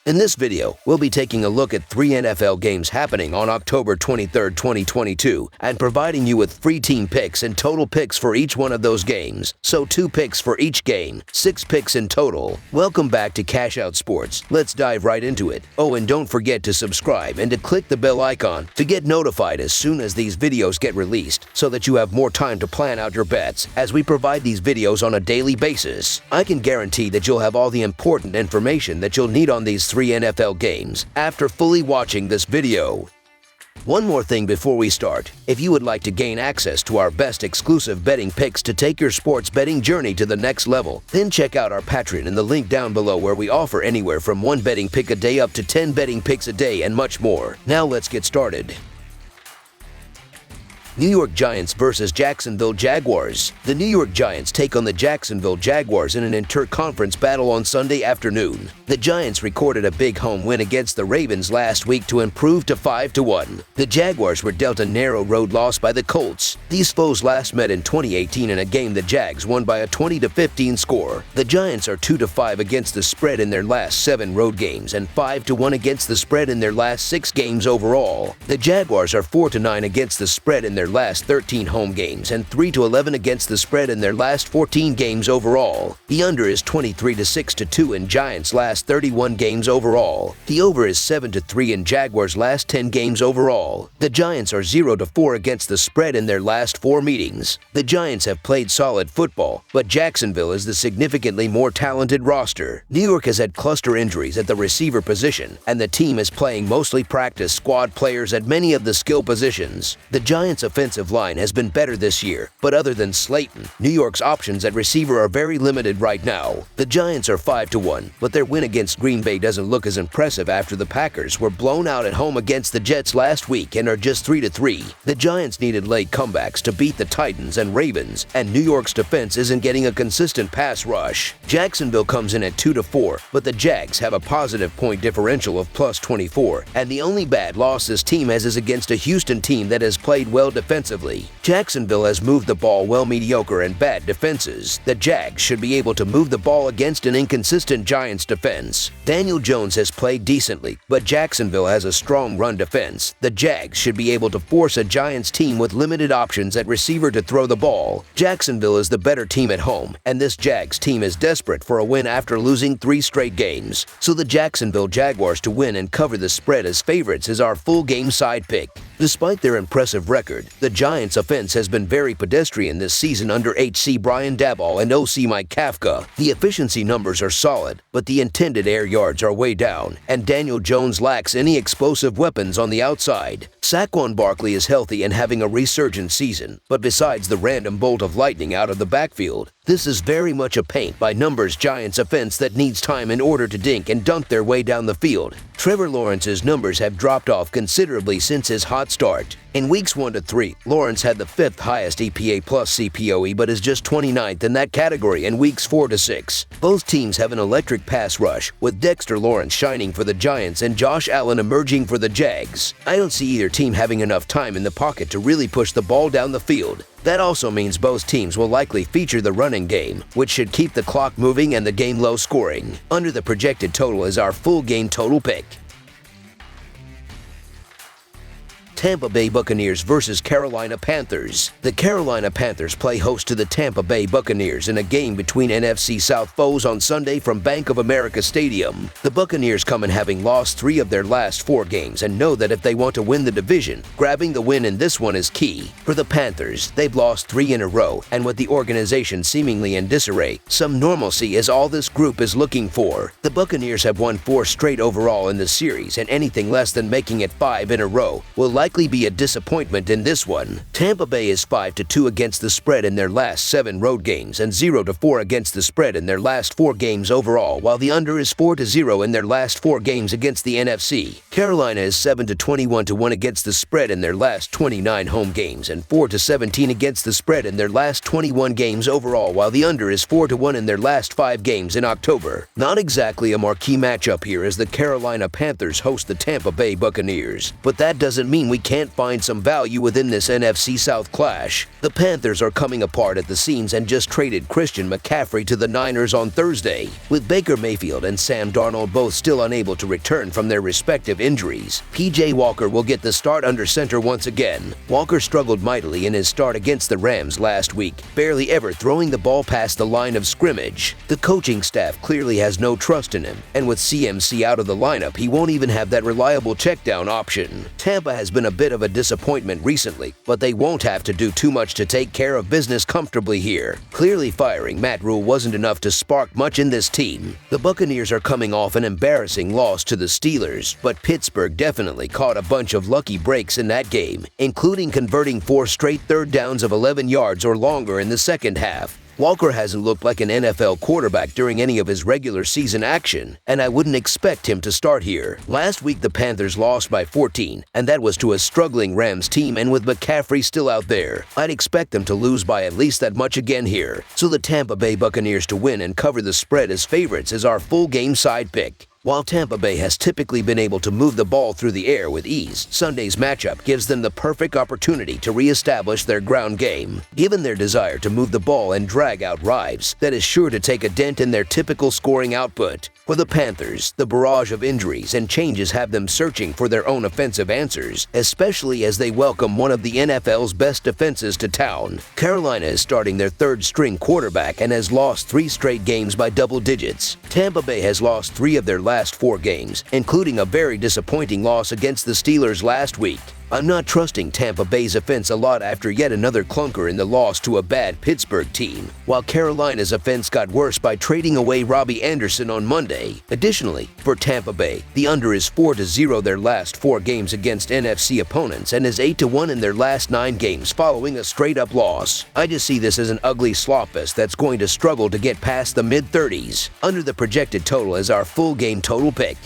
In this video, we'll be taking a look at 3 NFL games happening on October 23, 2022, and providing you with free team picks and total picks for each one of those games. So 2 picks for each game, 6 picks in total. Welcome back to Cash Out Sports. Let's dive right into it. Oh, and don't forget to subscribe and to click the bell icon to get notified as soon as these videos get released, so that you have more time to plan out your bets as we provide these videos on a daily basis. I can guarantee that you'll have all the important information that you'll need on these 3 NFL games after fully watching this video. One more thing before we start. If you would like to gain access to our best exclusive betting picks to take your sports betting journey to the next level, then check out our Patreon in the link down below, where we offer anywhere from 1 betting pick a day up to 10 betting picks a day and much more. Now let's get started. New York Giants versus Jacksonville Jaguars. The New York Giants take on the Jacksonville Jaguars in an inter-conference battle on Sunday afternoon. The Giants recorded a big home win against the Ravens last week to improve to 5-1. The Jaguars were dealt a narrow road loss by the Colts. These foes last met in 2018 in a game the Jags won by a 20-15 score. The Giants are 2-5 against the spread in their last 7 road games and 5-1 against the spread in their last 6 games overall. The Jaguars are 4-9 against the spread in their last 13 home games and 3-11 against the spread in their last 14 games overall. The under is 23-6-2 in Giants' last 31 games overall. The over is 7-3 in Jaguars' last 10 games overall. The Giants are 0-4 against the spread in their last 4 meetings. The Giants have played solid football, but Jacksonville is the significantly more talented roster. New York has had cluster injuries at the receiver position, and the team is playing mostly practice squad players at many of the skill positions. The Giants' offensive line has been better this year, but other than Slayton, New York's options at receiver are very limited right now. The Giants are 5-1, but their win against Green Bay doesn't look as impressive after the Packers were blown out at home against the Jets last week and are just 3-3. The Giants needed late comebacks to beat the Titans and Ravens, and New York's defense isn't getting a consistent pass rush. Jacksonville comes in at 2-4, but the Jags have a positive point differential of +24, and the only bad loss this team has is against a Houston team that has played well defensively. Jacksonville has moved the ball well, mediocre and bad defenses. The Jags should be able to move the ball against an inconsistent Giants defense. Daniel Jones has played decently, but Jacksonville has a strong run defense. The Jags should be able to force a Giants team with limited options at receiver to throw the ball. Jacksonville is the better team at home, and this Jags team is desperate for a win after losing 3 straight games. So the Jacksonville Jaguars to win and cover the spread as favorites is our full game side pick. Despite their impressive record, the Giants' offense has been very pedestrian this season under HC Brian Daboll and OC Mike Kafka. The efficiency numbers are solid, but the intended air yards are way down, and Daniel Jones lacks any explosive weapons on the outside. Saquon Barkley is healthy and having a resurgent season, but besides the random bolt of lightning out of the backfield, this is very much a paint-by-numbers Giants offense that needs time in order to dink and dunk their way down the field. Trevor Lawrence's numbers have dropped off considerably since his hot start. In weeks 1-3, Lawrence had the 5th highest EPA plus CPOE, but is just 29th in that category in weeks 4-6. Both teams have an electric pass rush, with Dexter Lawrence shining for the Giants and Josh Allen emerging for the Jags. I don't see either team having enough time in the pocket to really push the ball down the field. That also means both teams will likely feature the running game, which should keep the clock moving and the game low scoring. Under the projected total is our full game total pick. Tampa Bay Buccaneers versus Carolina Panthers. The Carolina Panthers play host to the Tampa Bay Buccaneers in a game between NFC South foes on Sunday from Bank of America Stadium. The Buccaneers come in having lost 3 of their last 4 games and know that if they want to win the division, grabbing the win in this one is key. For the Panthers, they've lost 3 in a row, and with the organization seemingly in disarray, some normalcy is all this group is looking for. The Buccaneers have won 4 straight overall in the series, and anything less than making it 5 in a row will likely be a disappointment in this one. Tampa Bay is 5-2 against the spread in their last 7 road games and 0-4 against the spread in their last 4 games overall, while the under is 4-0 in their last 4 games against the NFC. Carolina is 7-21-1 against the spread in their last 29 home games and 4-17 against the spread in their last 21 games overall, while the under is 4-1 in their last 5 games in October. Not exactly a marquee matchup here as the Carolina Panthers host the Tampa Bay Buccaneers, but that doesn't mean we we can't find some value within this NFC South clash. The Panthers are coming apart at the seams and just traded Christian McCaffrey to the Niners on Thursday. With Baker Mayfield and Sam Darnold both still unable to return from their respective injuries, P.J. Walker will get the start under center once again. Walker struggled mightily in his start against the Rams last week, barely ever throwing the ball past the line of scrimmage. The coaching staff clearly has no trust in him, and with CMC out of the lineup, he won't even have that reliable checkdown option. Tampa has been a bit of a disappointment recently, but they won't have to do too much to take care of business comfortably here. Clearly firing Matt Rule wasn't enough to spark much in this team. The Buccaneers are coming off an embarrassing loss to the Steelers, but Pittsburgh definitely caught a bunch of lucky breaks in that game, including converting 4 straight third downs of 11 yards or longer in the second half. Walker hasn't looked like an NFL quarterback during any of his regular season action, and I wouldn't expect him to start here. Last week the Panthers lost by 14, and that was to a struggling Rams team, and with McCaffrey still out there, I'd expect them to lose by at least that much again here. So the Tampa Bay Buccaneers to win and cover the spread as favorites is our full game side pick. While Tampa Bay has typically been able to move the ball through the air with ease, Sunday's matchup gives them the perfect opportunity to reestablish their ground game. Given their desire to move the ball and drag out drives, that is sure to take a dent in their typical scoring output. For the Panthers, the barrage of injuries and changes have them searching for their own offensive answers, especially as they welcome one of the NFL's best defenses to town. Carolina is starting their third-string quarterback and has lost 3 straight games by double digits. Tampa Bay has lost 3 of their last 4 games, including a very disappointing loss against the Steelers last week. I'm not trusting Tampa Bay's offense a lot after yet another clunker in the loss to a bad Pittsburgh team, while Carolina's offense got worse by trading away Robbie Anderson on Monday. Additionally, for Tampa Bay, the under is 4-0 their last 4 games against NFC opponents and is 8-1 in their last 9 games following a straight-up loss. I just see this as an ugly slopfest that's going to struggle to get past the mid-30s. Under the projected total is our full game total pick.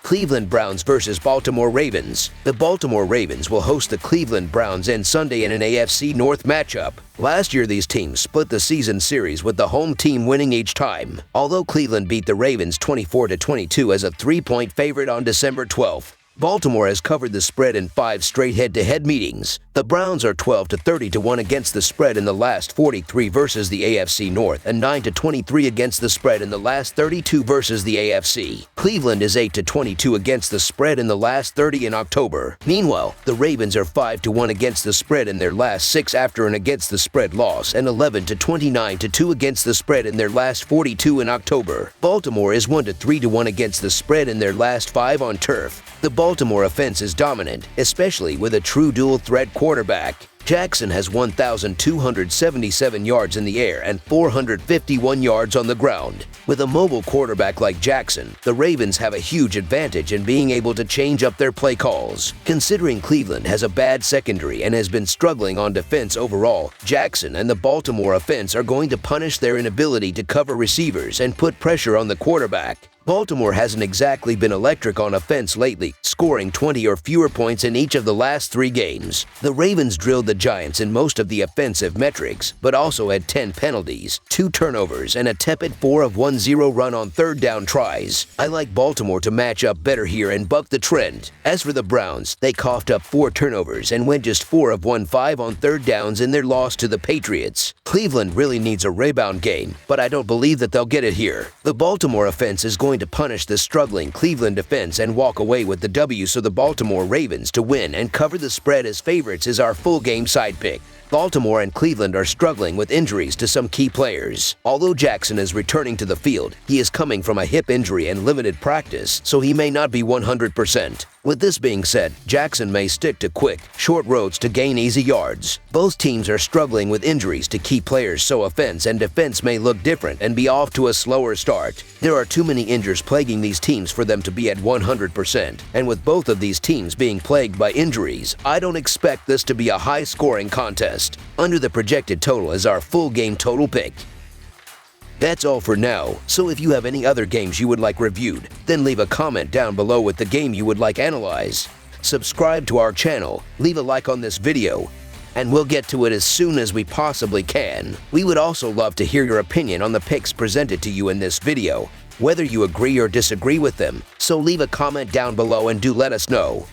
Cleveland Browns versus Baltimore Ravens. The Baltimore Ravens will host the Cleveland Browns on Sunday in an AFC North matchup. Last year, these teams split the season series with the home team winning each time. Although Cleveland beat the Ravens 24-22 as a 3-point favorite on December 12th, Baltimore has covered the spread in 5 straight head-to-head meetings. The Browns are 12-30-1 against the spread in the last 43 versus the AFC North and 9-23 against the spread in the last 32 versus the AFC. Cleveland is 8-22 against the spread in the last 30 in October. Meanwhile, the Ravens are 5-1 against the spread in their last 6 after an against the spread loss and 11-29-2 against the spread in their last 42 in October. Baltimore is 1-3-1 against the spread in their last 5 on turf. The Baltimore offense is dominant, especially with a true dual-threat quarterback. Jackson has 1,277 yards in the air and 451 yards on the ground. With a mobile quarterback like Jackson, the Ravens have a huge advantage in being able to change up their play calls. Considering Cleveland has a bad secondary and has been struggling on defense overall, Jackson and the Baltimore offense are going to punish their inability to cover receivers and put pressure on the quarterback. Baltimore hasn't exactly been electric on offense lately, scoring 20 or fewer points in each of the last 3 games. The Ravens drilled the Giants in most of the offensive metrics, but also had 10 penalties, 2 turnovers, and a tepid 4-of-1-0 run on third down tries. I like Baltimore to match up better here and buck the trend. As for the Browns, they coughed up 4 turnovers and went just 4-of-1-5 on third downs in their loss to the Patriots. Cleveland really needs a rebound game, but I don't believe that they'll get it here. The Baltimore offense is going to punish the struggling Cleveland defense and walk away with the W, so the Baltimore Ravens to win and cover the spread as favorites is our full game side pick. Baltimore and Cleveland are struggling with injuries to some key players. Although Jackson is returning to the field, he is coming from a hip injury and limited practice, so he may not be 100%. With this being said, Jackson may stick to quick, short roads to gain easy yards. Both teams are struggling with injuries to key players, so offense and defense may look different and be off to a slower start. There are too many injuries plaguing these teams for them to be at 100%, and with both of these teams being plagued by injuries, I don't expect this to be a high-scoring contest. Under the projected total is our full game total pick. That's all for now, so if you have any other games you would like reviewed, then leave a comment down below with the game you would like analyzed. Subscribe to our channel, leave a like on this video, and we'll get to it as soon as we possibly can. We would also love to hear your opinion on the picks presented to you in this video. whether you agree or disagree with them. So leave a comment down below and do let us know.